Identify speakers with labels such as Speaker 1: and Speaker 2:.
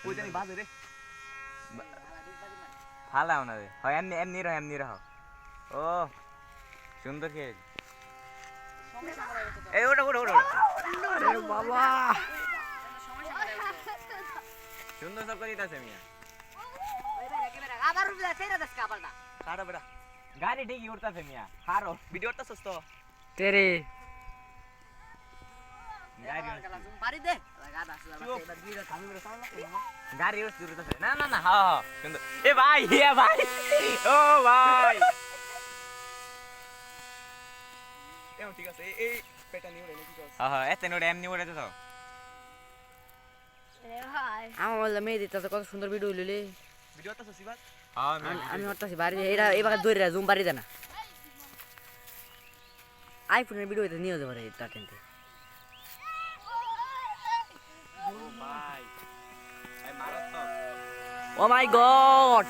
Speaker 1: কই জানি বাজে রে
Speaker 2: ফালাও না রে হয় এমনি রহ ও সুন্দর খেল এই ওটা
Speaker 3: আরে বাবা
Speaker 2: সুন্দর সব করে দিতেছে মিয়া
Speaker 4: আবার রুবিয়া তেরা দস কাপালটা
Speaker 1: কাটা বেটা
Speaker 2: গাড়ি ঠিকই উঠতেছে মিয়া হারো
Speaker 1: ভিডিও করতেছস তো
Speaker 3: তেরে
Speaker 4: বাড়ি দে লাগা দাস এবার ভিডিও থামি করে সামনে
Speaker 2: গাড়ি উঠতেছে না হ্যাঁ সুন্দর এ ভাই ও ভাই
Speaker 1: এও ঠিক আছে এই পেটা নিও রে কি কস
Speaker 2: হ্যাঁ এতে নোড়ে এমনি উড়ে তো
Speaker 3: আমার বললাম মেয়ে দিতে কত সুন্দর ভিডিও লইলে
Speaker 1: ভিডিও করতেছস ইবাদ
Speaker 2: হ্যাঁ
Speaker 3: আমি হরতাছি বাড়ি এরা এবার দৌড়ে জুম বাড়ি দেনা আইফোনের ভিডিও এটা নিয়ে যেতে পারে এটা টেনতে
Speaker 1: ও ভাই এই মারত তো
Speaker 3: ও মাই গড